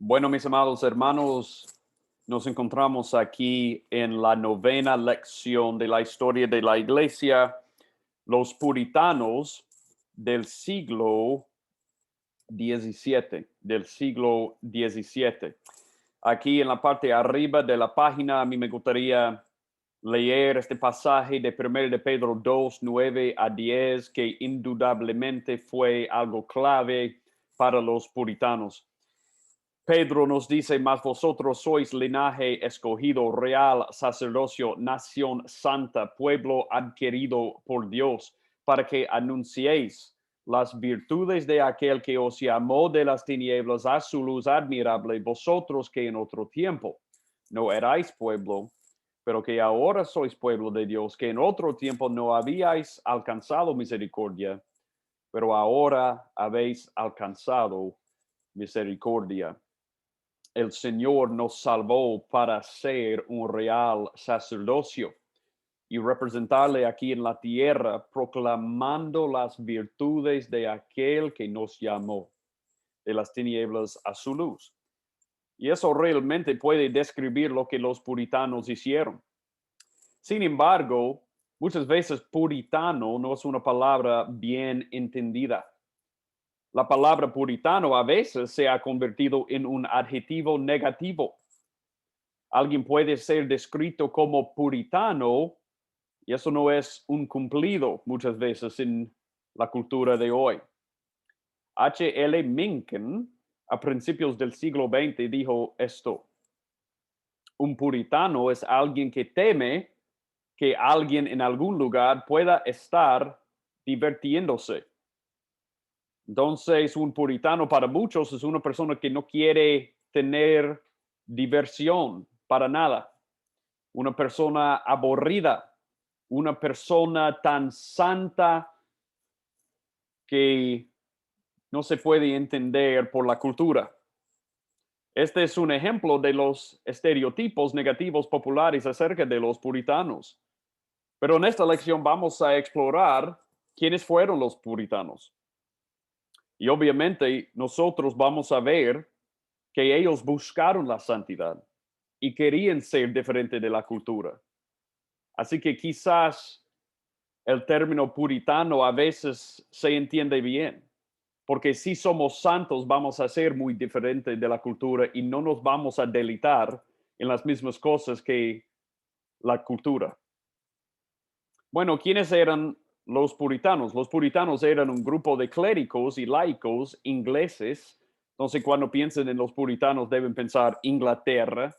Bueno, mis amados hermanos, nos encontramos aquí en la novena lección de la historia de la iglesia, los puritanos del siglo XVII. Aquí en la parte de arriba de la página, a mí me gustaría leer este pasaje de 1 de Pedro 2, 9 a 10, que indudablemente fue algo clave para los puritanos. Pedro nos dice: mas vosotros sois linaje escogido, real sacerdocio, nación santa, pueblo adquirido por Dios, para que anunciéis las virtudes de aquel que os llamó de las tinieblas a su luz admirable, vosotros que en otro tiempo no erais pueblo, pero que ahora sois pueblo de Dios, que en otro tiempo no habíais alcanzado misericordia, pero ahora habéis alcanzado misericordia. El Señor nos salvó para ser un real sacerdocio y representarle aquí en la tierra, proclamando las virtudes de aquel que nos llamó de las tinieblas a su luz. Y eso realmente puede describir lo que los puritanos hicieron. Sin embargo, muchas veces puritano no es una palabra bien entendida. La palabra puritano a veces se ha convertido en un adjetivo negativo. Alguien puede ser descrito como puritano y eso no es un cumplido muchas veces en la cultura de hoy. H. L. Mencken, a principios del siglo XX, dijo esto: un puritano es alguien que teme que alguien en algún lugar pueda estar divirtiéndose. Entonces, un puritano para muchos es una persona que no quiere tener diversión para nada, una persona aburrida, una persona tan santa que no se puede entender por la cultura. Este es un ejemplo de los estereotipos negativos populares acerca de los puritanos. Pero en esta lección vamos a explorar quiénes fueron los puritanos. Y obviamente nosotros vamos a ver que ellos buscaron la santidad y querían ser diferente de la cultura. Así que quizás el término puritano a veces se entiende bien, porque si somos santos vamos a ser muy diferentes de la cultura y no nos vamos a deleitar en las mismas cosas que la cultura. Bueno, ¿quiénes eran los puritanos? Los puritanos eran un grupo de clérigos y laicos ingleses. Entonces, cuando piensen en los puritanos, deben pensar Inglaterra,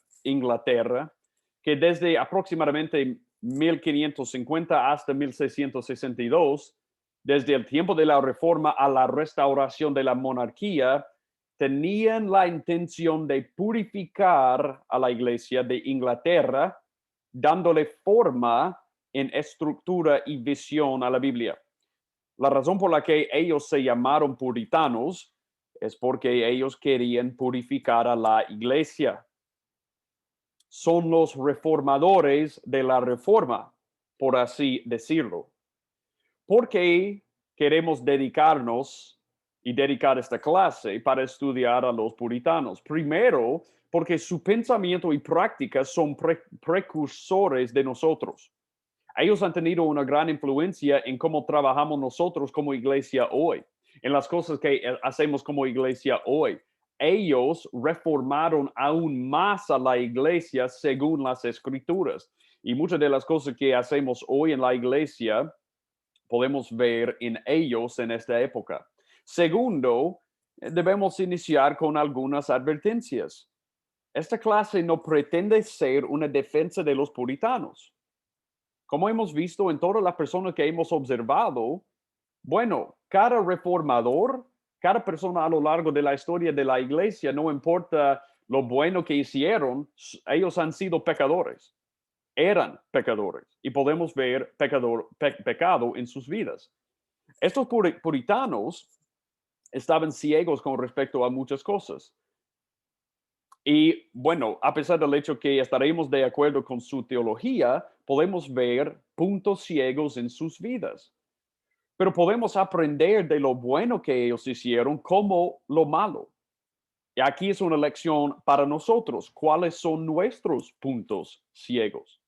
que desde aproximadamente 1550 hasta 1662, desde el tiempo de la Reforma a la restauración de la monarquía, tenían la intención de purificar a la Iglesia de Inglaterra, dándole forma en estructura y visión a la Biblia. La razón por la que ellos se llamaron puritanos es porque ellos querían purificar a la iglesia. Son los reformadores de la reforma, por así decirlo. ¿Por qué queremos dedicarnos y dedicar esta clase para estudiar a los puritanos? Primero, porque su pensamiento y prácticas son precursores de nosotros. Ellos han tenido una gran influencia en cómo trabajamos nosotros como iglesia hoy, en las cosas que hacemos como iglesia hoy. Ellos reformaron aún más a la iglesia según las escrituras. Y muchas de las cosas que hacemos hoy en la iglesia podemos ver en ellos en esta época. Segundo, debemos iniciar con algunas advertencias. Esta clase no pretende ser una defensa de los puritanos. Como hemos visto en todas las personas que hemos observado, bueno, cada reformador, cada persona a lo largo de la historia de la iglesia, no importa lo bueno que hicieron, ellos han sido pecadores, eran pecadores, y podemos ver pecado en sus vidas. Estos puritanos estaban ciegos con respecto a muchas cosas. Y bueno, a pesar del hecho que estaremos de acuerdo con su teología, podemos ver puntos ciegos en sus vidas. Pero podemos aprender de lo bueno que ellos hicieron como lo malo. Y aquí es una lección para nosotros. ¿Cuáles son nuestros puntos ciegos?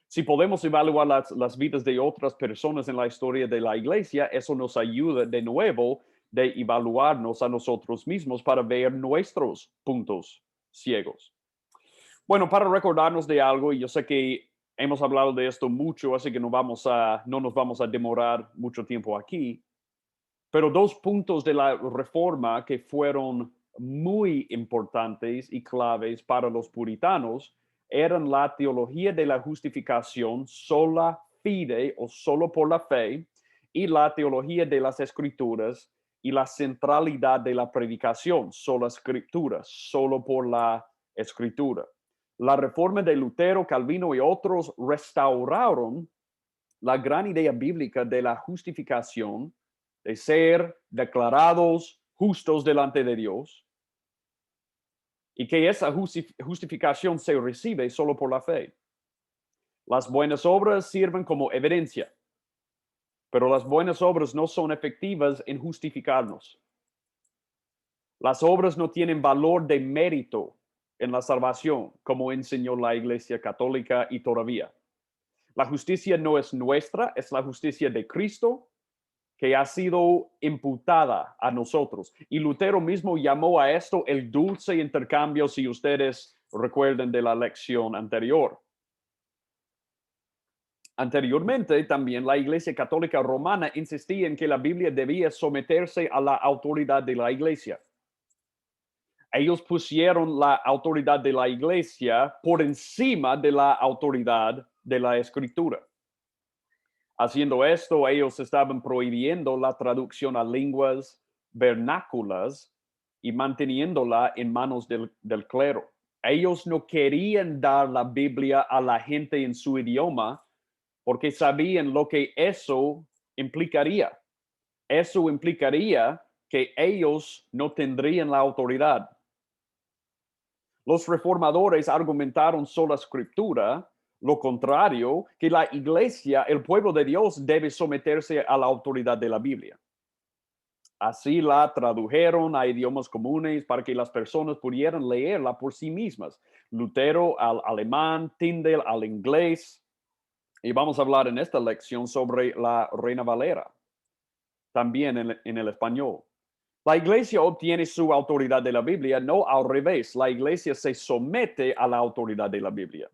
Si podemos evaluar las vidas de otras personas en la historia de la iglesia, eso nos ayuda de nuevo de evaluarnos a nosotros mismos para ver nuestros puntos ciegos. Bueno, para recordarnos de algo, y yo sé que hemos hablado de esto mucho, así que no nos vamos a demorar mucho tiempo aquí, pero dos puntos de la reforma que fueron muy importantes y claves para los puritanos eran la teología de la justificación sola fide o solo por la fe y la teología de las escrituras y la centralidad de la predicación, sola escritura, solo por la escritura. La reforma de Lutero, Calvino y otros restauraron la gran idea bíblica de la justificación, de ser declarados justos delante de Dios, y que esa justificación se recibe solo por la fe. Las buenas obras sirven como evidencia, pero las buenas obras no son efectivas en justificarnos. Las obras no tienen valor de mérito en la salvación, como enseñó la Iglesia Católica y todavía. La justicia no es nuestra, es la justicia de Cristo que ha sido imputada a nosotros. Y Lutero mismo llamó a esto el dulce intercambio, si ustedes recuerdan de la lección anterior. Anteriormente, también la Iglesia Católica Romana insistía en que la Biblia debía someterse a la autoridad de la Iglesia. Ellos pusieron la autoridad de la Iglesia por encima de la autoridad de la Escritura. Haciendo esto, ellos estaban prohibiendo la traducción a lenguas vernáculas y manteniéndola en manos del clero. Ellos no querían dar la Biblia a la gente en su idioma porque sabían lo que eso implicaría. Eso implicaría que ellos no tendrían la autoridad. Los reformadores argumentaron sola escritura, lo contrario, que la iglesia, el pueblo de Dios, debe someterse a la autoridad de la Biblia. Así la tradujeron a idiomas comunes para que las personas pudieran leerla por sí mismas. Lutero al alemán, Tyndale al inglés. Y vamos a hablar en esta lección sobre la Reina Valera, también en el español. La iglesia obtiene su autoridad de la Biblia, no al revés. La iglesia se somete a la autoridad de la Biblia.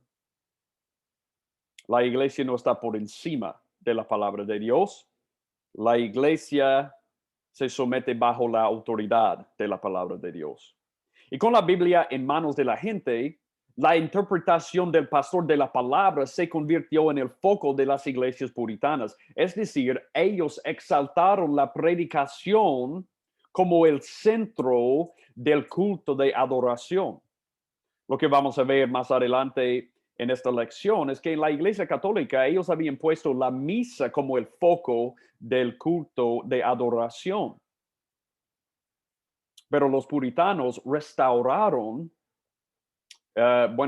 La iglesia no está por encima de la palabra de Dios. La iglesia se somete bajo la autoridad de la palabra de Dios. Y con la Biblia en manos de la gente, la interpretación del pastor de la palabra se convirtió en el foco de las iglesias puritanas. Es decir, ellos exaltaron la predicación como el centro del culto de adoración. Lo que vamos a ver más adelante en esta lección es que en la Iglesia Católica ellos habían puesto la misa como el foco del culto de adoración. Pero los puritanos restauraron,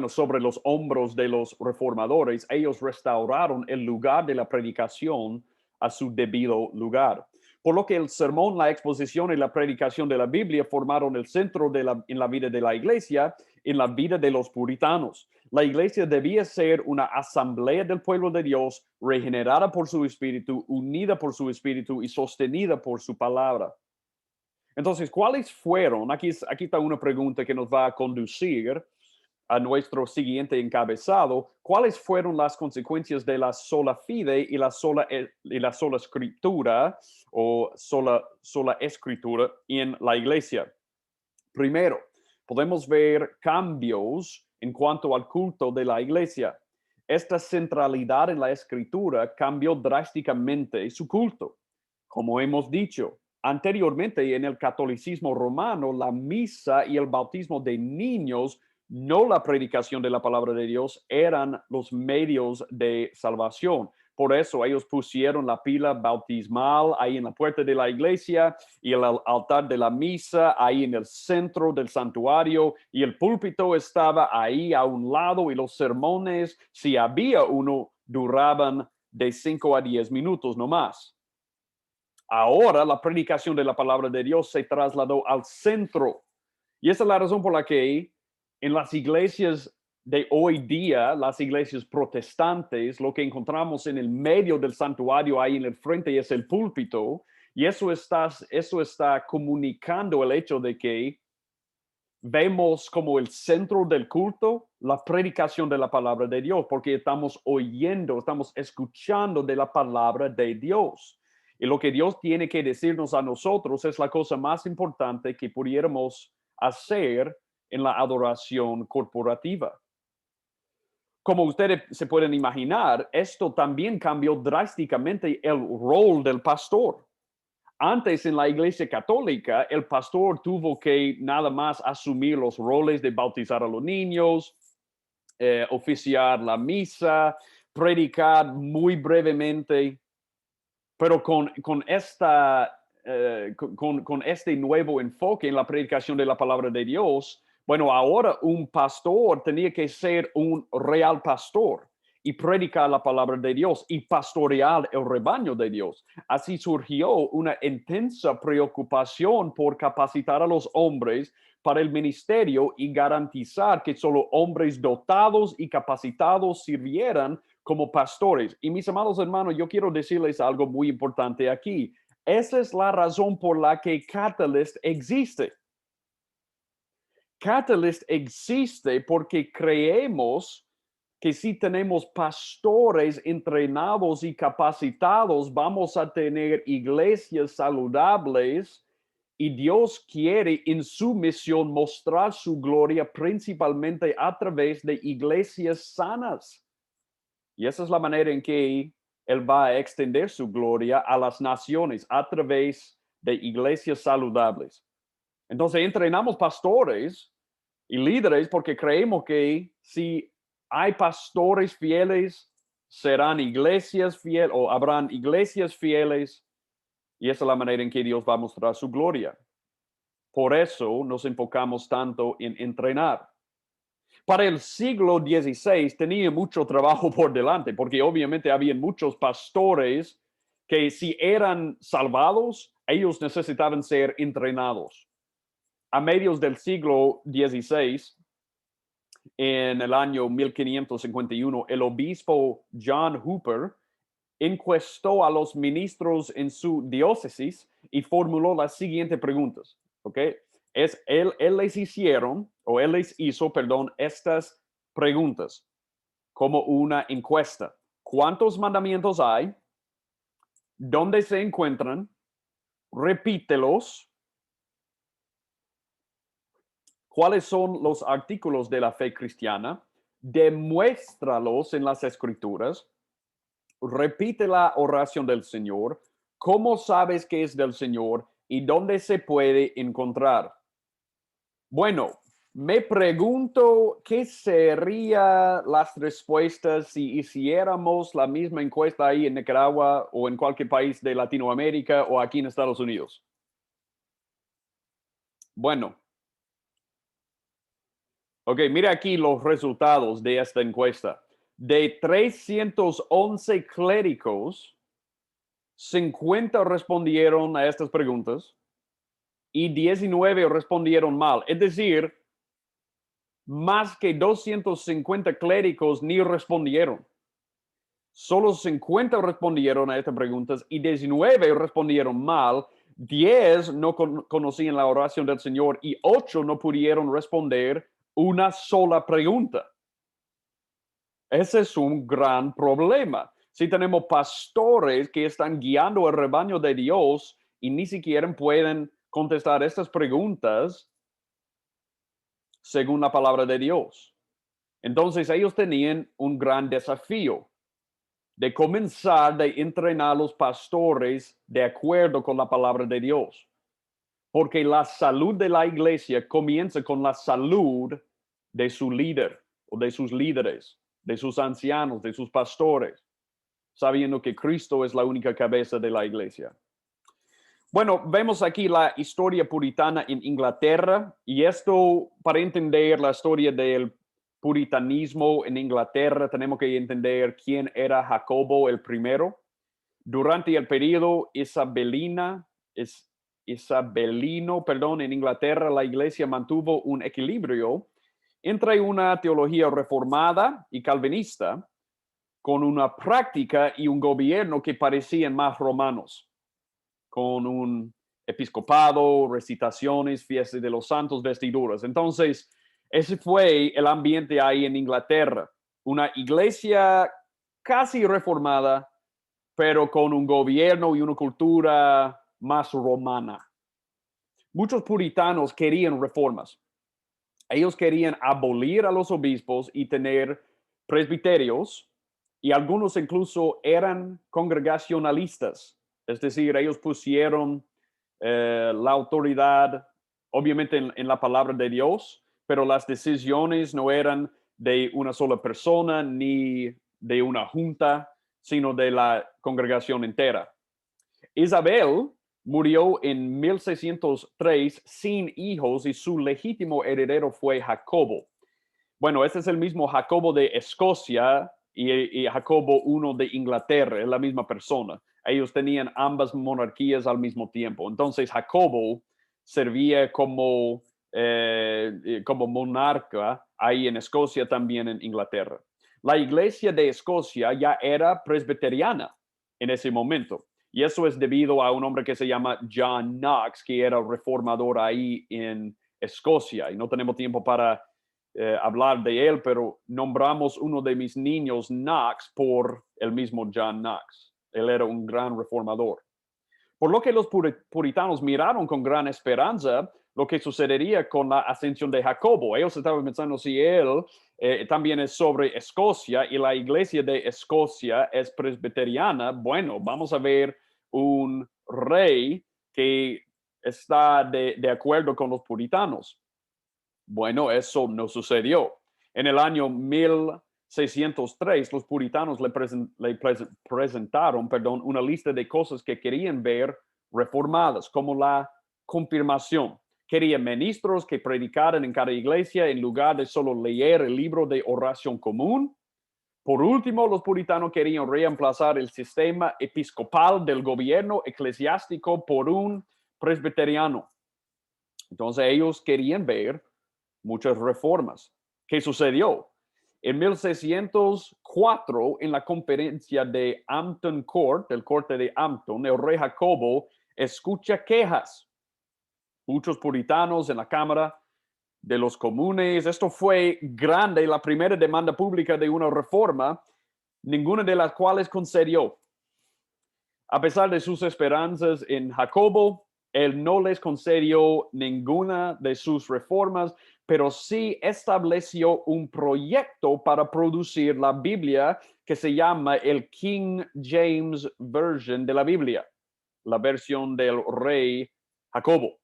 sobre los hombros de los reformadores, ellos restauraron el lugar de la predicación a su debido lugar. Por lo que el sermón, la exposición y la predicación de la Biblia formaron el centro en la vida de la iglesia, en la vida de los puritanos. La iglesia debía ser una asamblea del pueblo de Dios, regenerada por su espíritu, unida por su espíritu y sostenida por su palabra. Entonces, ¿cuáles fueron? Aquí está una pregunta que nos va a conducir a nuestro siguiente encabezado. ¿Cuáles fueron las consecuencias de la sola fide y la sola escritura o sola escritura en la iglesia? Primero, podemos ver cambios en cuanto al culto de la iglesia. Esta centralidad en la escritura cambió drásticamente su culto. Como hemos dicho anteriormente, en el catolicismo romano, la misa y el bautismo de niños, no la predicación de la palabra de Dios, eran los medios de salvación. Por eso ellos pusieron la pila bautismal ahí en la puerta de la iglesia y el altar de la misa ahí en el centro del santuario, y el púlpito estaba ahí a un lado, y los sermones, si había uno, duraban de 5 a 10 minutos no más. Ahora la predicación de la palabra de Dios se trasladó al centro, Y esa es la razón por la que en las iglesias de hoy día, las iglesias protestantes, lo que encontramos en el medio del santuario, ahí en el frente, es el púlpito, y eso está comunicando el hecho de que vemos como el centro del culto la predicación de la palabra de Dios, porque estamos oyendo, estamos escuchando de la palabra de Dios. Y lo que Dios tiene que decirnos a nosotros es la cosa más importante que pudiéramos hacer en la adoración corporativa. Como ustedes se pueden imaginar, esto también cambió drásticamente el rol del pastor. Antes en la iglesia católica, el pastor tuvo que nada más asumir los roles de bautizar a los niños, oficiar la misa, predicar muy brevemente, pero con este nuevo enfoque en la predicación de la palabra de Dios, bueno, ahora un pastor tenía que ser un real pastor y predicar la palabra de Dios y pastorear el rebaño de Dios. Así surgió una intensa preocupación por capacitar a los hombres para el ministerio y garantizar que solo hombres dotados y capacitados sirvieran como pastores. Y mis amados hermanos, yo quiero decirles algo muy importante aquí. Esa es la razón por la que Catalyst existe. Catalyst existe porque creemos que si tenemos pastores entrenados y capacitados, vamos a tener iglesias saludables y Dios quiere en su misión mostrar su gloria principalmente a través de iglesias sanas. Y esa es la manera en que Él va a extender su gloria a las naciones a través de iglesias saludables. Entonces entrenamos pastores y líderes porque creemos que si hay pastores fieles, serán iglesias fieles o habrán iglesias fieles y esa es la manera en que Dios va a mostrar su gloria. Por eso nos enfocamos tanto en entrenar. Para el siglo XVI tenía mucho trabajo por delante, porque obviamente había muchos pastores que si eran salvados, ellos necesitaban ser entrenados. A mediados del siglo XVI, en el año 1551, el obispo John Hooper encuestó a los ministros en su diócesis y formuló las siguientes preguntas. ¿Ok? Él les hizo, perdón, estas preguntas como una encuesta. ¿Cuántos mandamientos hay? ¿Dónde se encuentran? Repítelos. ¿Cuáles son los artículos de la fe cristiana? Demuéstralos en las escrituras. Repite la oración del Señor. ¿Cómo sabes que es del Señor y dónde se puede encontrar? Bueno, me pregunto qué serían las respuestas si hiciéramos la misma encuesta ahí en Nicaragua o en cualquier país de Latinoamérica o aquí en Estados Unidos. Bueno, ok, mira aquí los resultados de esta encuesta. De 311 clérigos, 50 respondieron a estas preguntas y 19 respondieron mal. Es decir, más que 250 clérigos ni respondieron. Solo 50 respondieron a estas preguntas y 19 respondieron mal. 10 no conocían la oración del Señor y 8 no pudieron responder una sola pregunta. Ese es un gran problema. Si tenemos pastores que están guiando el rebaño de Dios y ni siquiera pueden contestar estas preguntas según la palabra de Dios. Entonces ellos tenían un gran desafío de comenzar de entrenar a los pastores de acuerdo con la palabra de Dios. Porque la salud de la iglesia comienza con la salud de su líder o de sus líderes, de sus ancianos, de sus pastores, sabiendo que Cristo es la única cabeza de la iglesia. Bueno, vemos aquí la historia puritana en Inglaterra y esto para entender la historia del puritanismo en Inglaterra tenemos que entender quién era Jacobo el primero. Durante el periodo isabelino, isabelino, perdón, en Inglaterra, la iglesia mantuvo un equilibrio entre una teología reformada y calvinista, con una práctica y un gobierno que parecían más romanos, con un episcopado, recitaciones, fiestas de los santos, vestiduras. Entonces, ese fue el ambiente ahí en Inglaterra. Una iglesia casi reformada, pero con un gobierno y una cultura más romana. Muchos puritanos querían reformas. Ellos querían abolir a los obispos y tener presbiterios, y algunos incluso eran congregacionalistas. Es decir, ellos pusieron la autoridad, obviamente en la palabra de Dios, pero las decisiones no eran de una sola persona ni de una junta, sino de la congregación entera. Isabel murió en 1603 sin hijos y su legítimo heredero fue Jacobo. Bueno, este es el mismo Jacobo de Escocia y Jacobo I de Inglaterra, es la misma persona. Ellos tenían ambas monarquías al mismo tiempo. Entonces Jacobo servía como monarca ahí en Escocia, también en Inglaterra. La iglesia de Escocia ya era presbiteriana en ese momento. Y eso es debido a un hombre que se llama John Knox, que era reformador ahí en Escocia. Y no tenemos tiempo para hablar de él, pero nombramos uno de mis niños Knox por el mismo John Knox. Él era un gran reformador. Por lo que los puritanos miraron con gran esperanza lo que sucedería con la ascensión de Jacobo. Ellos estaban pensando si él también es sobre Escocia y la iglesia de Escocia es presbiteriana. Bueno, vamos a ver un rey que está de acuerdo con los puritanos. Bueno, eso no sucedió. En el año 1603, los puritanos le presentaron una lista de cosas que querían ver reformadas, como la confirmación. Querían ministros que predicaran en cada iglesia en lugar de solo leer el libro de oración común. Por último, los puritanos querían reemplazar el sistema episcopal del gobierno eclesiástico por un presbiteriano. Entonces, ellos querían ver muchas reformas. ¿Qué sucedió? En 1604, en la conferencia de Hampton Court, el corte de Hampton, el rey Jacobo escucha quejas. Muchos puritanos en la Cámara de los Comunes. Esto fue grande, la primera demanda pública de una reforma, ninguna de las cuales concedió. A pesar de sus esperanzas en Jacobo, él no les concedió ninguna de sus reformas, pero sí estableció un proyecto para producir la Biblia que se llama el King James Version de la Biblia, la versión del rey Jacobo.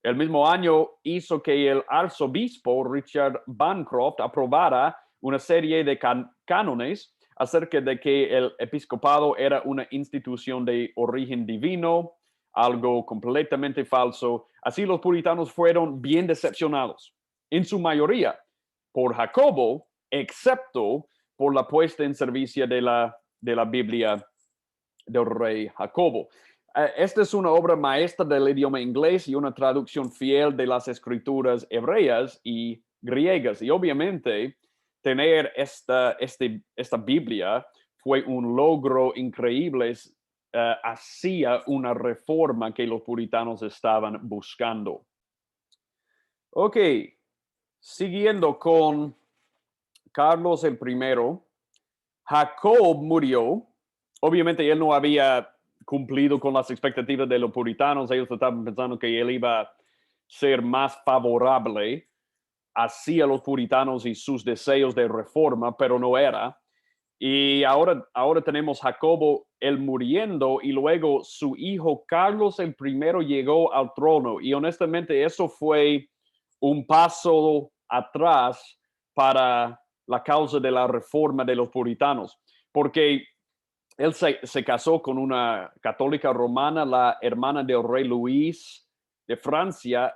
El mismo año hizo que el arzobispo Richard Bancroft aprobara una serie de cánones acerca de que el episcopado era una institución de origen divino, algo completamente falso. Así los puritanos fueron bien decepcionados, en su mayoría, por Jacobo, excepto por la puesta en servicio de la Biblia del rey Jacobo. Esta es una obra maestra del idioma inglés y una traducción fiel de las escrituras hebreas y griegas. Y obviamente tener esta Biblia fue un logro increíble. Hacía una reforma que los puritanos estaban buscando. Ok, siguiendo con Carlos I, Jacob murió. Obviamente él no había cumplido con las expectativas de los puritanos. Ellos estaban pensando que él iba a ser más favorable hacia los puritanos y sus deseos de reforma, pero no era. Y ahora tenemos Jacobo, él muriendo, y luego su hijo Carlos I llegó al trono. Y honestamente eso fue un paso atrás para la causa de la reforma de los puritanos, porque él se casó con una católica romana, la hermana del rey Luis de Francia,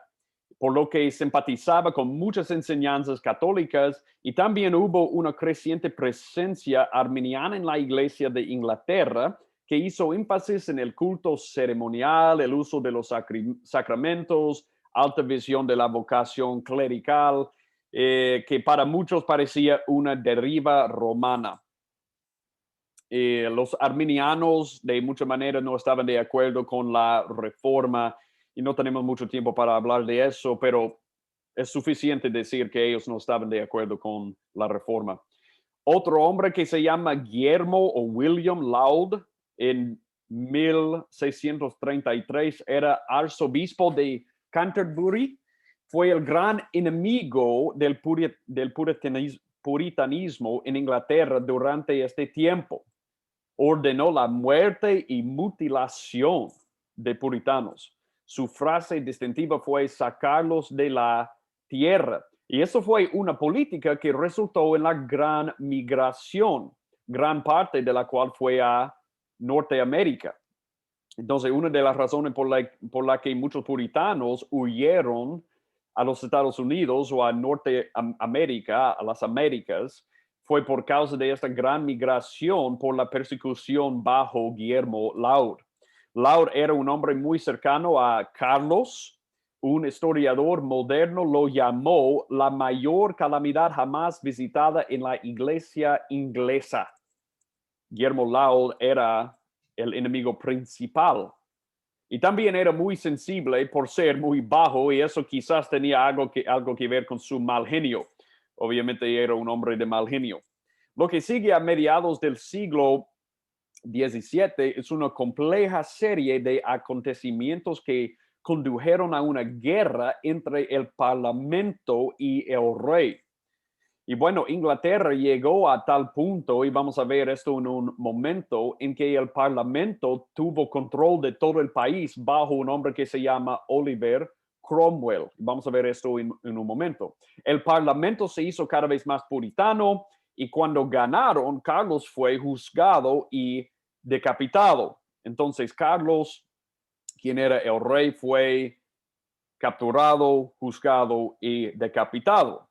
por lo que simpatizaba con muchas enseñanzas católicas, y también hubo una creciente presencia arminiana en la iglesia de Inglaterra que hizo énfasis en el culto ceremonial, el uso de los sacramentos, alta visión de la vocación clerical, que para muchos parecía una deriva romana. Los arminianos de muchas maneras no estaban de acuerdo con la reforma y no tenemos mucho tiempo para hablar de eso, pero es suficiente decir que ellos no estaban de acuerdo con la reforma. Otro hombre que se llama Guillermo o William Laud en 1633 era arzobispo de Canterbury. Fue el gran enemigo del puritanismo en Inglaterra durante este tiempo. Ordenó la muerte y mutilación de puritanos. Su frase distintiva fue sacarlos de la tierra. Y eso fue una política que resultó en la gran migración, gran parte de la cual fue a Norteamérica. Entonces, una de las razones por la que muchos puritanos huyeron a los Estados Unidos o a Norteamérica, a las Américas, fue por causa de esta gran migración por la persecución bajo Guillermo Laud. Laud era un hombre muy cercano a Carlos. Un historiador moderno lo llamó la mayor calamidad jamás visitada en la iglesia inglesa. Guillermo Laud era el enemigo principal. Y también era muy sensible por ser muy bajo y eso quizás tenía algo que ver con su mal genio. Obviamente era un hombre de mal genio. Lo que sigue a mediados del siglo XVII es una compleja serie de acontecimientos que condujeron a una guerra entre el parlamento y el rey. Y bueno, Inglaterra llegó a tal punto, y vamos a ver esto en un momento, en que el parlamento tuvo control de todo el país bajo un hombre que se llama Oliver Cromwell. Vamos a ver esto en un momento. El parlamento se hizo cada vez más puritano y cuando ganaron, Carlos fue juzgado y decapitado. Entonces, Carlos, quien era el rey, fue capturado, juzgado y decapitado.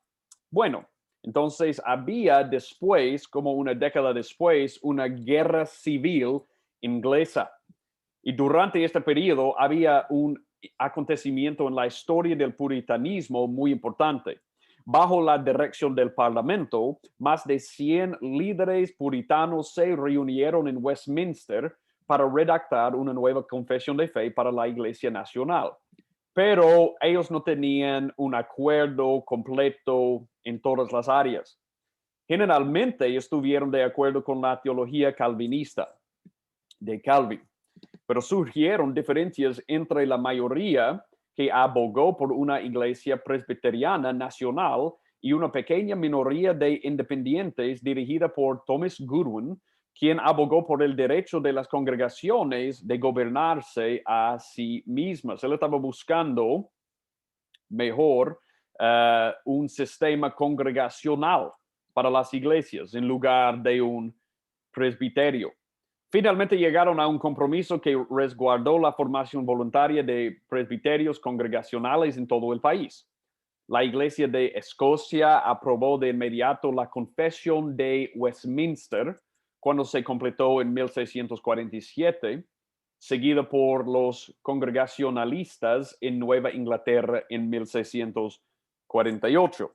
Bueno, entonces había después, como una década después, una guerra civil inglesa. Y durante este periodo había un acontecimiento en la historia del puritanismo muy importante. Bajo la dirección del Parlamento, más de 100 líderes puritanos se reunieron en Westminster para redactar una nueva confesión de fe para la Iglesia Nacional. Pero ellos no tenían un acuerdo completo en todas las áreas. Generalmente estuvieron de acuerdo con la teología calvinista de Calvin, pero surgieron diferencias entre la mayoría que abogó por una iglesia presbiteriana nacional y una pequeña minoría de independientes dirigida por Thomas Goodwin, quien abogó por el derecho de las congregaciones de gobernarse a sí mismas. Él estaba buscando mejor un sistema congregacional para las iglesias en lugar de un presbiterio. Finalmente llegaron a un compromiso que resguardó la formación voluntaria de presbiterios congregacionales en todo el país. La Iglesia de Escocia aprobó de inmediato la Confesión de Westminster cuando se completó en 1647, seguida por los congregacionalistas en Nueva Inglaterra en 1648.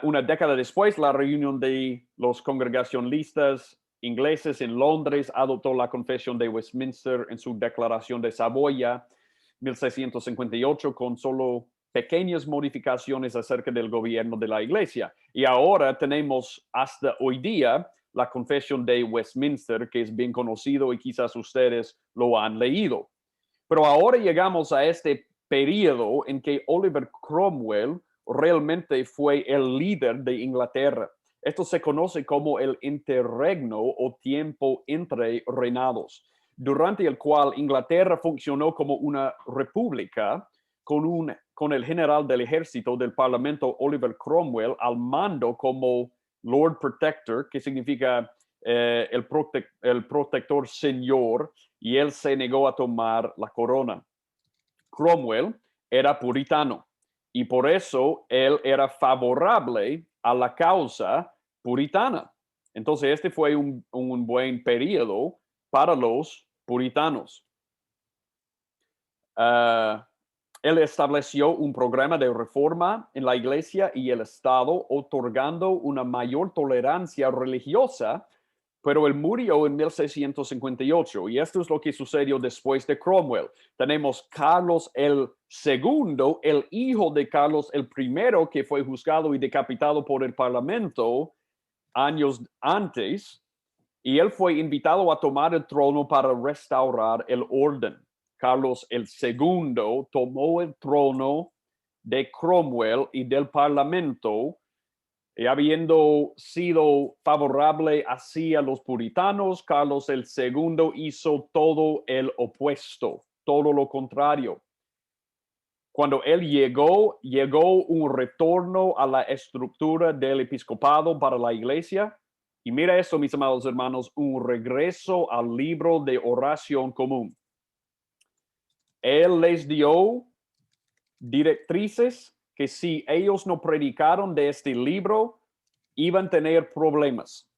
Una década después, la reunión de los congregacionalistas ingleses en Londres adoptó la Confesión de Westminster en su Declaración de Saboya, 1658, con solo pequeñas modificaciones acerca del gobierno de la Iglesia. Y ahora tenemos hasta hoy día la Confesión de Westminster, que es bien conocido y quizás ustedes lo han leído. Pero ahora llegamos a este periodo en que Oliver Cromwell realmente fue el líder de Inglaterra. Esto se conoce como el interregno o tiempo entre reinados, durante el cual Inglaterra funcionó como una república con el general del ejército del parlamento Oliver Cromwell al mando como Lord Protector, que significa el protector señor, y él se negó a tomar la corona. Cromwell era puritano y por eso él era favorable a la causa puritana. Entonces este fue un buen periodo para los puritanos. Él estableció un programa de reforma en la iglesia y el Estado, otorgando una mayor tolerancia religiosa, pero él murió en 1658 y esto es lo que sucedió después de Cromwell. Tenemos Carlos el segundo, el hijo de Carlos el primero, que fue juzgado y decapitado por el Parlamento años antes, y él fue invitado a tomar el trono para restaurar el orden. Carlos el segundo tomó el trono de Cromwell y del Parlamento, y habiendo sido favorable hacia los puritanos, Carlos el segundo hizo todo el opuesto, todo lo contrario. Cuando él llegó un retorno a la estructura del episcopado para la iglesia. Y mira esto, mis amados hermanos, un regreso al libro de oración común. Él les dio directrices que si ellos no predicaron de este libro, iban a tener problemas.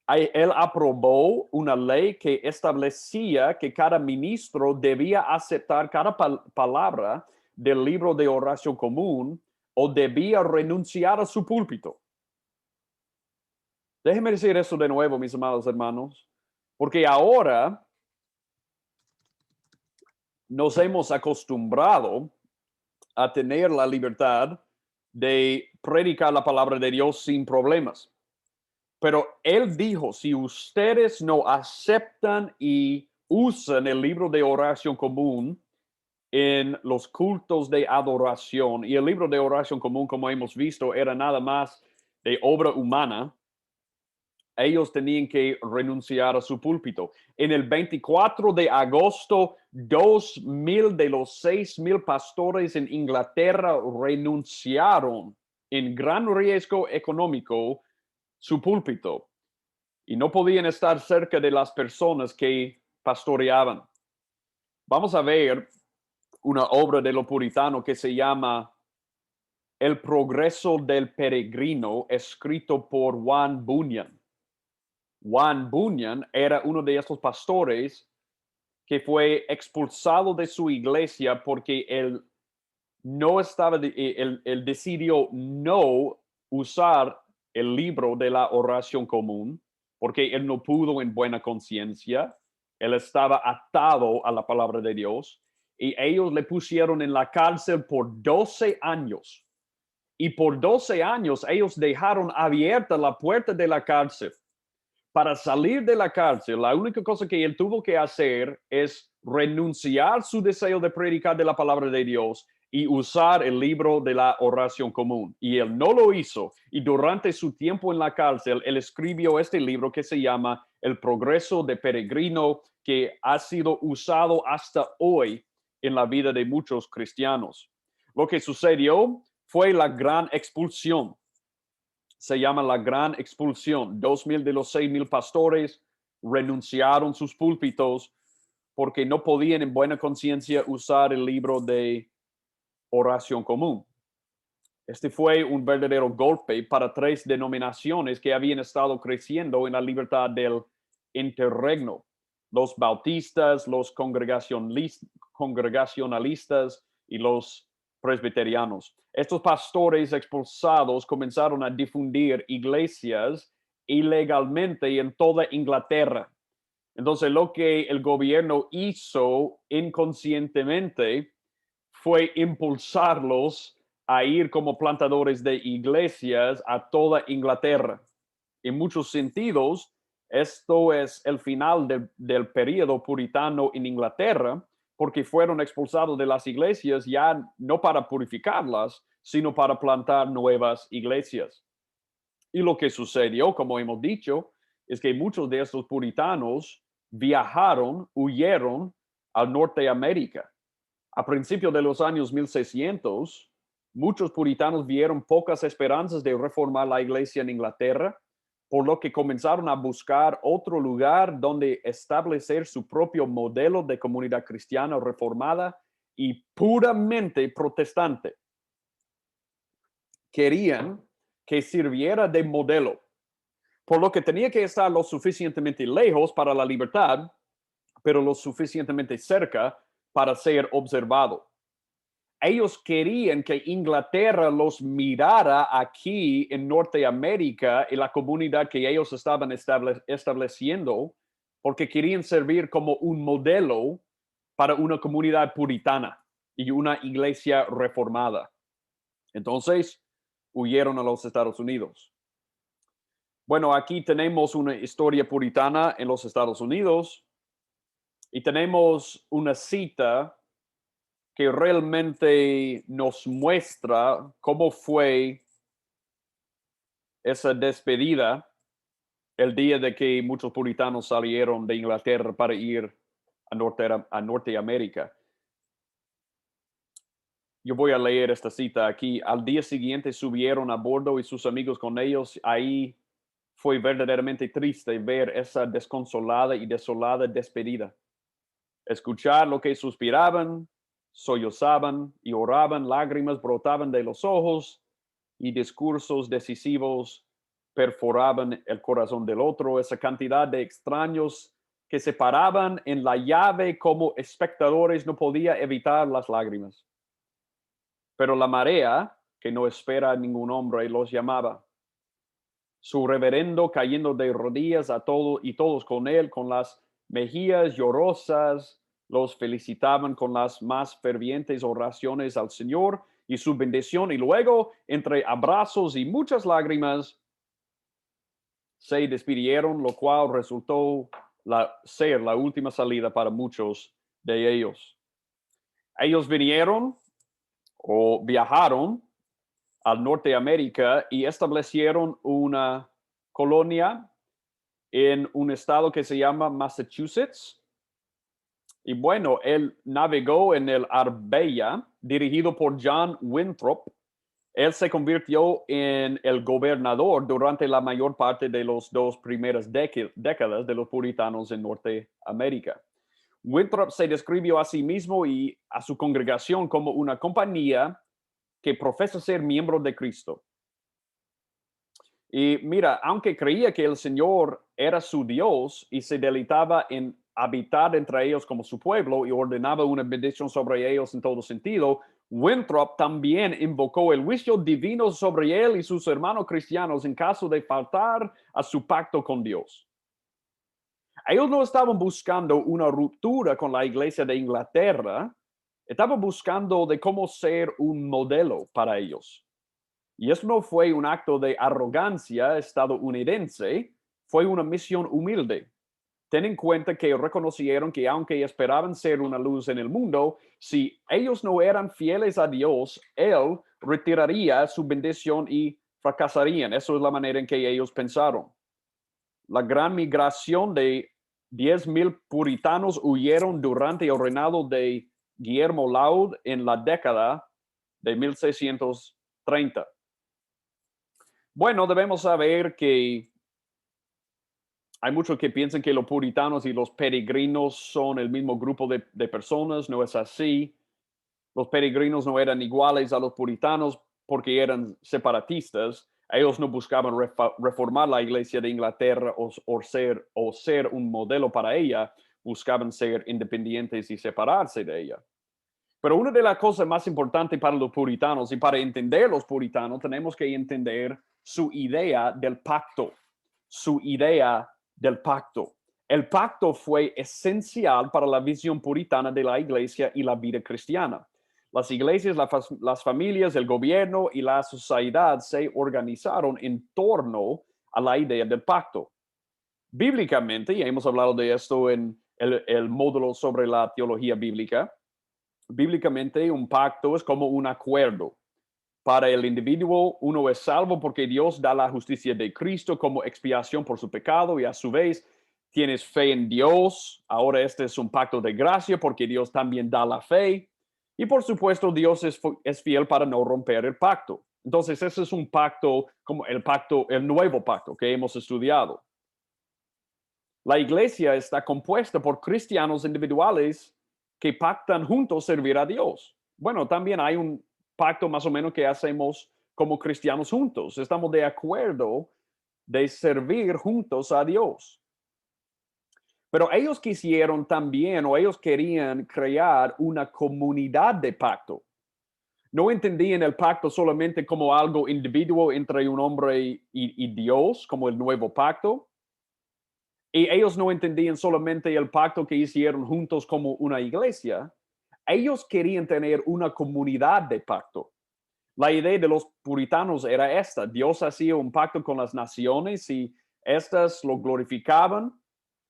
Él aprobó una ley que establecía que cada ministro debía aceptar cada palabra del libro de oración común o debía renunciar a su púlpito. Déjenme decir eso de nuevo, mis amados hermanos, porque ahora nos hemos acostumbrado a tener la libertad de predicar la palabra de Dios sin problemas. Pero él dijo, si ustedes no aceptan y usan el libro de oración común en los cultos de adoración, y el libro de oración común, como hemos visto, era nada más de obra humana, ellos tenían que renunciar a su púlpito. En el 24 de agosto, 2,000 de los 6,000 pastores en Inglaterra renunciaron en gran riesgo económico su púlpito y no podían estar cerca de las personas que pastoreaban. Vamos a ver una obra de lo puritano que se llama El progreso del peregrino, escrito por Juan Bunyan. Juan Bunyan era uno de estos pastores que fue expulsado de su iglesia porque él no estaba, él decidió no usar el libro de la oración común porque él no pudo en buena conciencia. Él estaba atado a la palabra de Dios y ellos le pusieron en la cárcel por 12 años. Y por 12 años ellos dejaron abierta la puerta de la cárcel. Para salir de la cárcel, la única cosa que él tuvo que hacer es renunciar su deseo de predicar de la palabra de Dios y usar el libro de la oración común. Y él no lo hizo. Y durante su tiempo en la cárcel, él escribió este libro que se llama El progreso de peregrino, que ha sido usado hasta hoy en la vida de muchos cristianos. Lo que sucedió fue la gran expulsión. Se llama la gran expulsión. 2,000 de los 6,000 pastores renunciaron sus púlpitos porque no podían en buena conciencia usar el libro de oración común. Este fue un verdadero golpe para 3 denominaciones que habían estado creciendo en la libertad del interregno: los bautistas, los congregacionalistas y los presbiterianos. Estos pastores expulsados comenzaron a difundir iglesias ilegalmente en toda Inglaterra. Entonces, lo que el gobierno hizo inconscientemente fue impulsarlos a ir como plantadores de iglesias a toda Inglaterra. En muchos sentidos, esto es el final del periodo puritano en Inglaterra, porque fueron expulsados de las iglesias ya no para purificarlas, sino para plantar nuevas iglesias. Y lo que sucedió, como hemos dicho, es que muchos de estos puritanos viajaron, huyeron a Norteamérica. A principios de los años 1600, muchos puritanos vieron pocas esperanzas de reformar la iglesia en Inglaterra, por lo que comenzaron a buscar otro lugar donde establecer su propio modelo de comunidad cristiana reformada y puramente protestante. Querían que sirviera de modelo, por lo que tenía que estar lo suficientemente lejos para la libertad, pero lo suficientemente cerca para ser observado. Ellos querían que Inglaterra los mirara aquí en Norteamérica y la comunidad que ellos estaban estableciendo, porque querían servir como un modelo para una comunidad puritana y una iglesia reformada. Entonces, huyeron a los Estados Unidos. Bueno, aquí tenemos una historia puritana en los Estados Unidos y tenemos una cita que realmente nos muestra cómo fue esa despedida el día de que muchos puritanos salieron de Inglaterra para ir a Norteamérica. Yo voy a leer esta cita aquí. Al día siguiente subieron a bordo y sus amigos con ellos. Ahí fue verdaderamente triste ver esa desconsolada y desolada despedida. Escuchar lo que suspiraban, sollozaban y oraban, lágrimas brotaban de los ojos y discursos decisivos perforaban el corazón del otro. Esa cantidad de extraños que se paraban en la llave como espectadores no podía evitar las lágrimas. Pero la marea, que no espera a ningún hombre, los llamaba. Su reverendo cayendo de rodillas a todos y todos con él, con las mejillas llorosas, los felicitaban con las más fervientes oraciones al Señor y su bendición. Y luego, entre abrazos y muchas lágrimas, se despidieron, lo cual resultó ser la última salida para muchos de ellos. Ellos vinieron o viajaron a Norteamérica y establecieron una colonia en un estado que se llama Massachusetts. Y bueno, él navegó en el Arbella, dirigido por John Winthrop. Él se convirtió en el gobernador durante la mayor parte de las dos primeras décadas de los puritanos en Norteamérica. Winthrop se describió a sí mismo y a su congregación como una compañía que profesa ser miembro de Cristo. Y mira, aunque creía que el Señor era su Dios y se deleitaba en habitar entre ellos como su pueblo y ordenaba una bendición sobre ellos en todo sentido, Winthrop también invocó el juicio divino sobre él y sus hermanos cristianos en caso de faltar a su pacto con Dios. Ellos no estaban buscando una ruptura con la iglesia de Inglaterra, estaban buscando de cómo ser un modelo para ellos. Y eso no fue un acto de arrogancia estadounidense, fue una misión humilde. Ten en cuenta que reconocieron que aunque esperaban ser una luz en el mundo, si ellos no eran fieles a Dios, Él retiraría su bendición y fracasarían. Eso es la manera en que ellos pensaron. La gran migración de 10,000 puritanos huyeron durante el reinado de Guillermo Laud en la década de 1630. Bueno, debemos saber que hay muchos que piensan que los puritanos y los peregrinos son el mismo grupo de personas. No es así. Los peregrinos no eran iguales a los puritanos porque eran separatistas. Ellos no buscaban reformar la iglesia de Inglaterra o ser un modelo para ella. Buscaban ser independientes y separarse de ella. Pero una de las cosas más importantes para los puritanos y para entender los puritanos, tenemos que entender su idea del pacto. Su idea del pacto. El pacto fue esencial para la visión puritana de la iglesia y la vida cristiana. Las iglesias, las familias, el gobierno y la sociedad se organizaron en torno a la idea del pacto. Bíblicamente, y hemos hablado de esto en el módulo sobre la teología bíblica, bíblicamente un pacto es como un acuerdo. Para el individuo, uno es salvo porque Dios da la justicia de Cristo como expiación por su pecado y a su vez tienes fe en Dios. Ahora este es un pacto de gracia porque Dios también da la fe. Y por supuesto, Dios es fiel para no romper el pacto. Entonces, ese es un pacto como el nuevo pacto que hemos estudiado. La iglesia está compuesta por cristianos individuales que pactan juntos servir a Dios. Bueno, también hay un pacto más o menos que hacemos como cristianos juntos. Estamos de acuerdo de servir juntos a Dios. Pero ellos quisieron también, o ellos querían crear una comunidad de pacto. No entendían el pacto solamente como algo individuo entre un hombre y Dios, como el nuevo pacto. Y ellos no entendían solamente el pacto que hicieron juntos como una iglesia. Ellos querían tener una comunidad de pacto. La idea de los puritanos era esta: Dios hacía un pacto con las naciones y éstas lo glorificaban,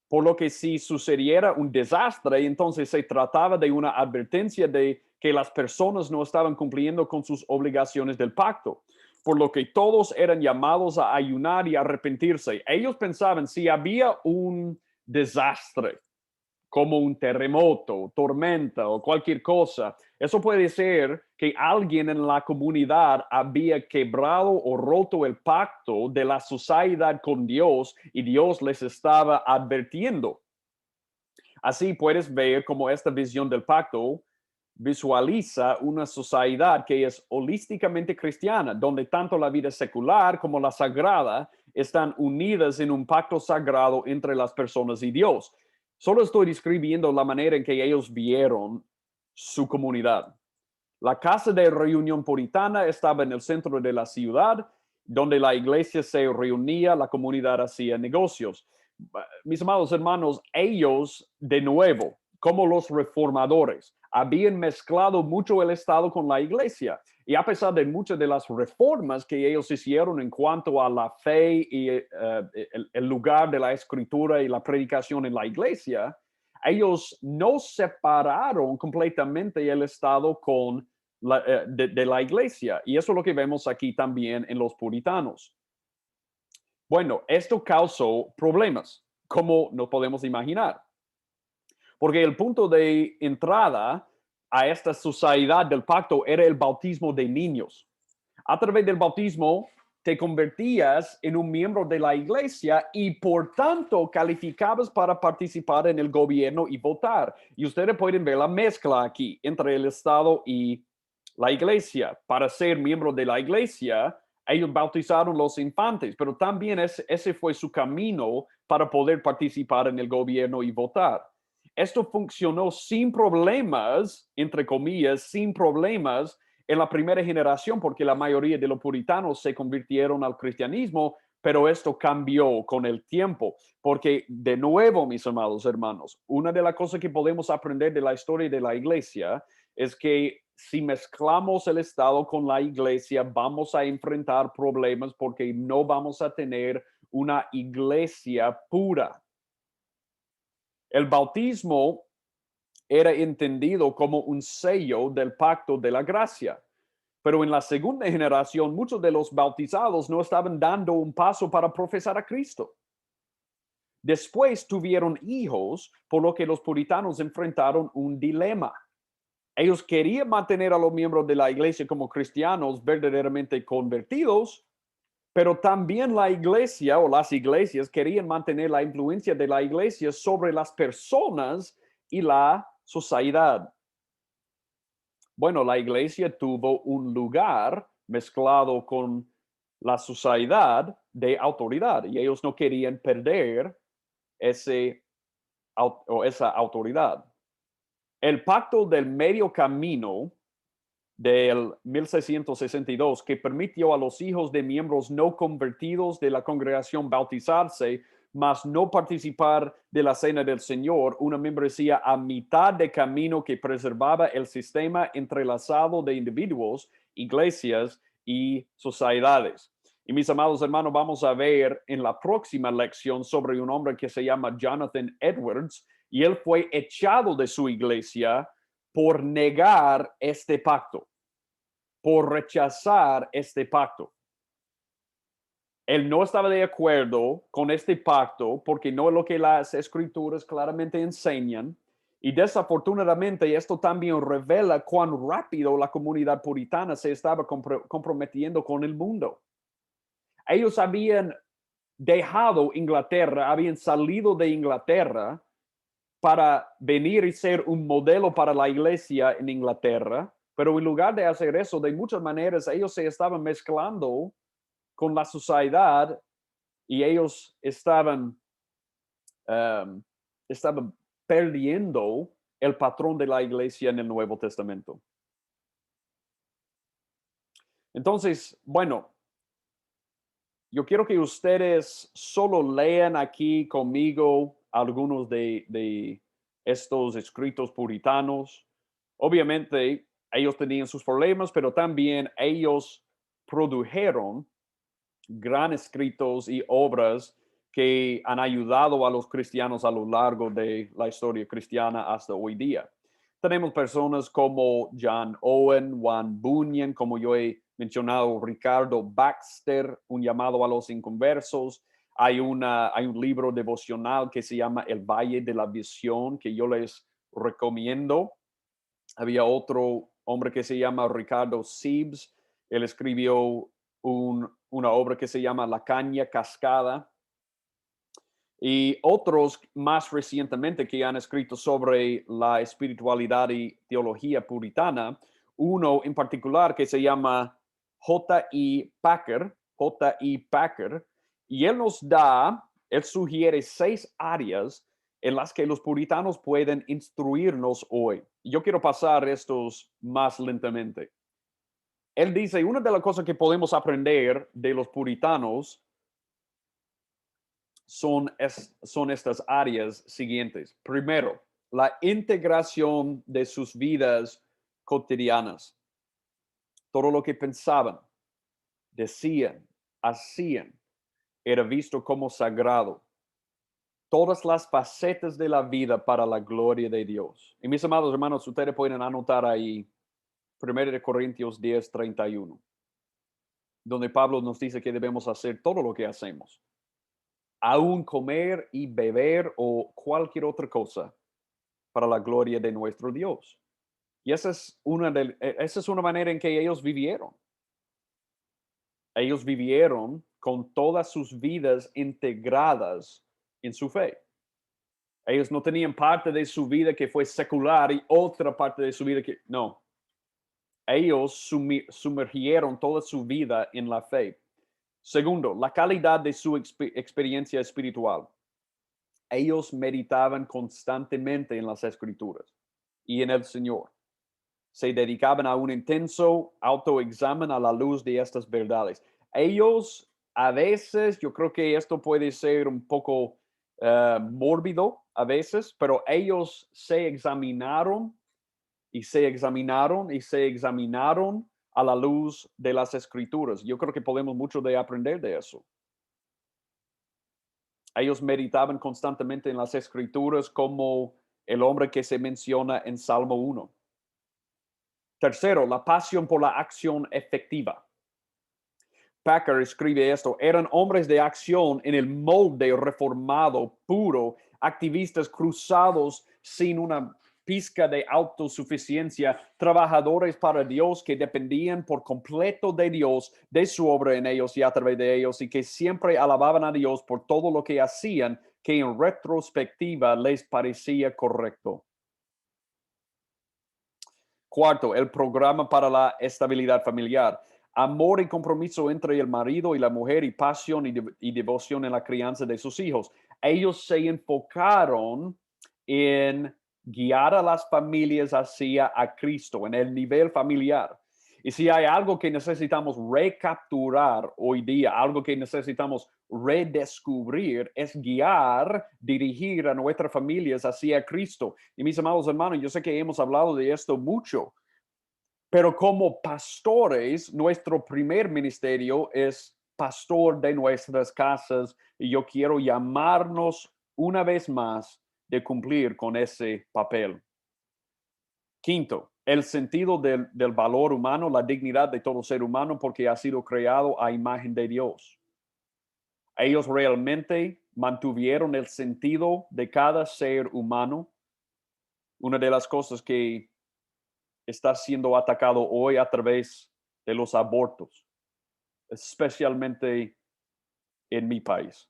por lo que si sucediera un desastre, entonces se trataba de una advertencia de que las personas no estaban cumpliendo con sus obligaciones del pacto, por lo que todos eran llamados a ayunar y arrepentirse. Ellos pensaban, si había un desastre, como un terremoto, tormenta o cualquier cosa, eso puede ser que alguien en la comunidad había quebrado o roto el pacto de la sociedad con Dios y Dios les estaba advirtiendo. Así puedes ver cómo esta visión del pacto visualiza una sociedad que es holísticamente cristiana, donde tanto la vida secular como la sagrada están unidas en un pacto sagrado entre las personas y Dios. Solo estoy describiendo la manera en que ellos vieron su comunidad. La casa de reunión puritana estaba en el centro de la ciudad, donde la iglesia se reunía, la comunidad hacía negocios. Mis amados hermanos, ellos de nuevo, como los reformadores, habían mezclado mucho el Estado con la iglesia. Y a pesar de muchas de las reformas que ellos hicieron en cuanto a la fe y el lugar de la escritura y la predicación en la iglesia, ellos no separaron completamente el Estado con de la iglesia. Y eso es lo que vemos aquí también en los puritanos. Bueno, esto causó problemas, como nos podemos imaginar, porque el punto de entrada a esta sociedad del pacto era el bautismo de niños. A través del bautismo te convertías en un miembro de la iglesia y por tanto calificabas para participar en el gobierno y votar. Y ustedes pueden ver la mezcla aquí entre el Estado y la iglesia. Para ser miembro de la iglesia, ellos bautizaron los infantes, pero también ese fue su camino para poder participar en el gobierno y votar. Esto funcionó sin problemas, entre comillas, sin problemas en la primera generación, porque la mayoría de los puritanos se convirtieron al cristianismo, pero esto cambió con el tiempo, porque de nuevo, mis amados hermanos, una de las cosas que podemos aprender de la historia de la iglesia es que si mezclamos el Estado con la iglesia, vamos a enfrentar problemas porque no vamos a tener una iglesia pura. El bautismo era entendido como un sello del pacto de la gracia. Pero en la segunda generación, muchos de los bautizados no estaban dando un paso para profesar a Cristo. Después tuvieron hijos, por lo que los puritanos enfrentaron un dilema. Ellos querían mantener a los miembros de la iglesia como cristianos verdaderamente convertidos, pero también la iglesia o las iglesias querían mantener la influencia de la iglesia sobre las personas y la sociedad. Bueno, la iglesia tuvo un lugar mezclado con la sociedad de autoridad y ellos no querían perder esa autoridad. El pacto del medio camino del 1662, que permitió a los hijos de miembros no convertidos de la congregación bautizarse, mas no participar de la cena del Señor, una membresía a mitad de camino que preservaba el sistema entrelazado de individuos, iglesias y sociedades. Y mis amados hermanos, vamos a ver en la próxima lección sobre un hombre que se llama Jonathan Edwards, y él fue echado de su iglesia por negar este pacto, por rechazar este pacto. Él no estaba de acuerdo con este pacto porque no es lo que las escrituras claramente enseñan. Y desafortunadamente esto también revela cuán rápido la comunidad puritana se estaba comprometiendo con el mundo. Ellos habían dejado Inglaterra, habían salido de Inglaterra para venir y ser un modelo para la iglesia en Inglaterra, pero en lugar de hacer eso, de muchas maneras ellos se estaban mezclando con la sociedad y ellos um, estaban perdiendo el patrón de la iglesia en el Nuevo Testamento. Entonces, bueno, yo quiero que ustedes solo lean aquí conmigo algunos de estos escritos puritanos. Obviamente, ellos tenían sus problemas, pero también ellos produjeron gran escritos y obras que han ayudado a los cristianos a lo largo de la historia cristiana hasta hoy día. Tenemos personas como John Owen, Juan Bunyan, como yo he mencionado, Ricardo Baxter, un llamado a los inconversos. Hay un libro devocional que se llama El Valle de la Visión, que yo les recomiendo. Había otro hombre que se llama Ricardo Sibbes. Él escribió una obra que se llama La Caña Cascada. Y otros más recientemente que han escrito sobre la espiritualidad y teología puritana. Uno en particular que se llama J.I. Packer, y él sugiere 6 áreas en las que los puritanos pueden instruirnos hoy. Yo quiero pasar estos más lentamente. Él dice, una de las cosas que podemos aprender de los puritanos son estas áreas siguientes. Primero, la integración de sus vidas cotidianas. Todo lo que pensaban, decían, hacían, era visto como sagrado. Todas las facetas de la vida para la gloria de Dios. Y mis amados hermanos, ustedes pueden anotar ahí 1 Corintios 10:31, donde Pablo nos dice que debemos hacer todo lo que hacemos, aún comer y beber o cualquier otra cosa, para la gloria de nuestro Dios. Y esa es una manera en que ellos vivieron. Ellos vivieron con todas sus vidas integradas en su fe. Ellos no tenían parte de su vida que fue secular y otra parte de su vida que no. Ellos sumergieron toda su vida en la fe. Segundo, la calidad de su experiencia espiritual. Ellos meditaban constantemente en las Escrituras y en el Señor. Se dedicaban a un intenso autoexamen a la luz de estas verdades. Ellos, a veces, yo creo que esto puede ser un poco mórbido a veces, pero ellos se examinaron y se examinaron y se examinaron a la luz de las Escrituras. Yo creo que podemos mucho de aprender de eso. Ellos meditaban constantemente en las Escrituras como el hombre que se menciona en Salmo 1. Tercero, la pasión por la acción efectiva. Packer escribe esto: eran hombres de acción en el molde reformado, puro, activistas cruzados sin una pizca de autosuficiencia, trabajadores para Dios que dependían por completo de Dios, de su obra en ellos y a través de ellos, y que siempre alababan a Dios por todo lo que hacían, que en retrospectiva les parecía correcto. Cuarto, el programa para la estabilidad familiar. Amor y compromiso entre el marido y la mujer y pasión y devoción en la crianza de sus hijos. Ellos se enfocaron en guiar a las familias hacia a Cristo en el nivel familiar. Y si hay algo que necesitamos recapturar hoy día, algo que necesitamos redescubrir, es guiar, dirigir a nuestras familias hacia Cristo. Y mis amados hermanos, yo sé que hemos hablado de esto mucho, pero como pastores, nuestro primer ministerio es pastor de nuestras casas, y yo quiero llamarnos una vez más de cumplir con ese papel. Quinto, el sentido del valor humano, la dignidad de todo ser humano, porque ha sido creado a imagen de Dios. Ellos realmente mantuvieron el sentido de cada ser humano. Una de las cosas que está siendo atacado hoy a través de los abortos, especialmente en mi país.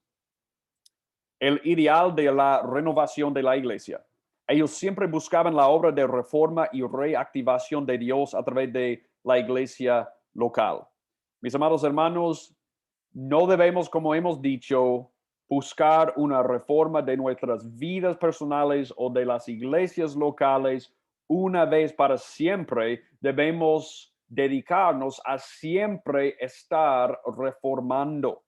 El ideal de la renovación de la iglesia. Ellos siempre buscaban la obra de reforma y reactivación de Dios a través de la iglesia local. Mis amados hermanos, No debemos, como hemos dicho, buscar una reforma de nuestras vidas personales o de las iglesias locales una vez para siempre. Debemos dedicarnos a siempre estar reformando,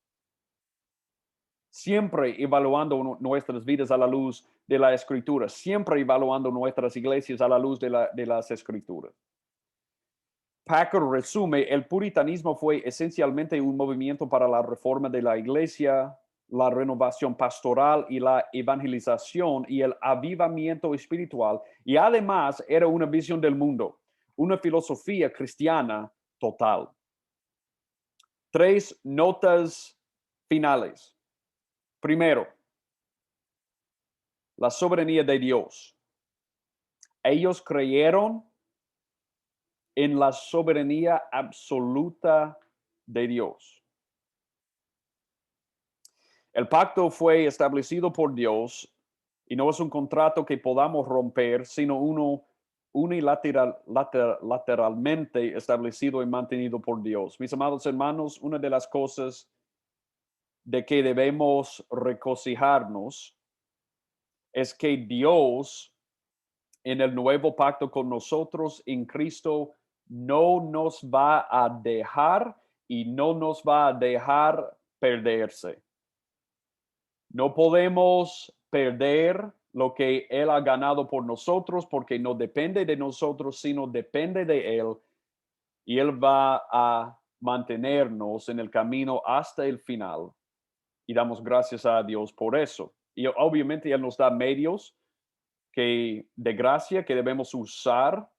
siempre evaluando nuestras vidas a la luz de la escritura, siempre evaluando nuestras iglesias a la luz de las escrituras. Packer resume, el puritanismo fue esencialmente un movimiento para la reforma de la iglesia, la renovación pastoral y la evangelización y el avivamiento espiritual. Y además era una visión del mundo, una filosofía cristiana total. 3 notas finales. Primero, la soberanía de Dios. Ellos creyeron en la soberanía absoluta de Dios. El pacto fue establecido por Dios y no es un contrato que podamos romper, sino uno unilateralmente establecido y mantenido por Dios. Mis amados hermanos, una de las cosas de que debemos regocijarnos es que Dios en el nuevo pacto con nosotros en Cristo no nos va a dejar y no nos va a dejar perderse. No podemos perder lo que Él ha ganado por nosotros porque no depende de nosotros, sino depende de Él. Y Él va a mantenernos en el camino hasta el final. Y damos gracias a Dios por eso. Y obviamente Él nos da medios de gracia que debemos usar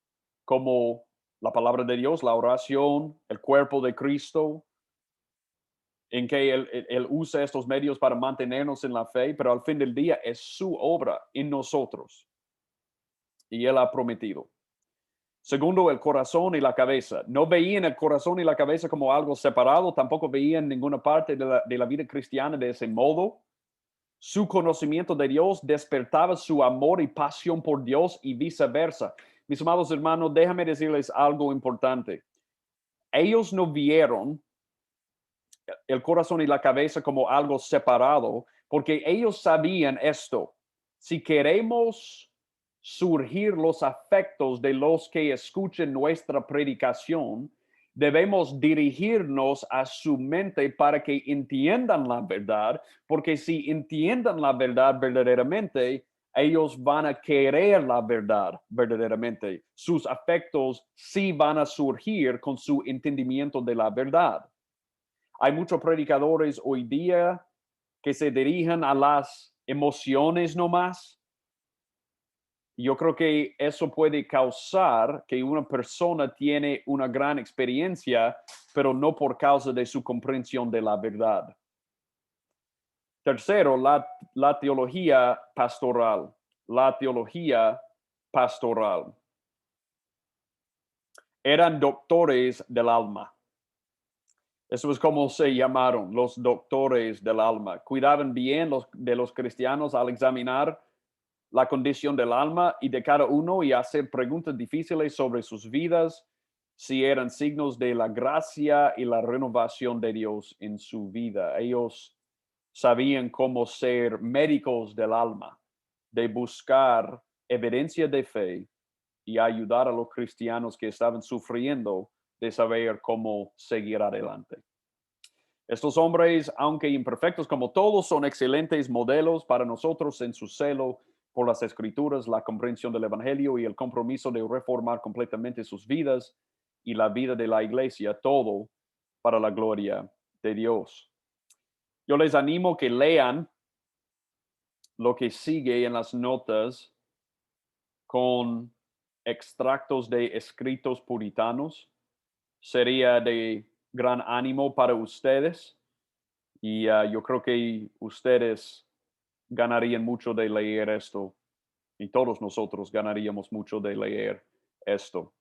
como la palabra de Dios, la oración, el cuerpo de Cristo, en que él usa estos medios para mantenernos en la fe, pero al fin del día es su obra en nosotros. Y Él ha prometido. Segundo, el corazón y la cabeza. No veían el corazón y la cabeza como algo separado, tampoco veían ninguna parte de la vida cristiana de ese modo. Su conocimiento de Dios despertaba su amor y pasión por Dios y viceversa. Mis amados hermanos, déjame decirles algo importante. Ellos no vieron el corazón y la cabeza como algo separado, porque ellos sabían esto. Si queremos surgir los afectos de los que escuchen nuestra predicación, debemos dirigirnos a su mente para que entiendan la verdad, porque si entiendan la verdad verdaderamente, ellos van a querer la verdad verdaderamente. Sus afectos sí van a surgir con su entendimiento de la verdad. Hay muchos predicadores hoy día que se dirigen a las emociones nomás. Yo creo que eso puede causar que una persona tiene una gran experiencia, pero no por causa de su comprensión de la verdad. Tercero, la teología pastoral. La teología pastoral. Eran doctores del alma. Eso es como se llamaron, los doctores del alma. Cuidaban bien de los cristianos al examinar la condición del alma y de cada uno y hacer preguntas difíciles sobre sus vidas, si eran signos de la gracia y la renovación de Dios en su vida. Ellos sabían cómo ser médicos del alma, de buscar evidencia de fe y ayudar a los cristianos que estaban sufriendo de saber cómo seguir adelante. Estos hombres, aunque imperfectos como todos, son excelentes modelos para nosotros en su celo por las escrituras, la comprensión del evangelio y el compromiso de reformar completamente sus vidas y la vida de la iglesia, todo para la gloria de Dios. Yo les animo que lean lo que sigue en las notas con extractos de escritos puritanos. Sería de gran ánimo para ustedes y yo creo que ustedes ganarían mucho de leer esto y todos nosotros ganaríamos mucho de leer esto.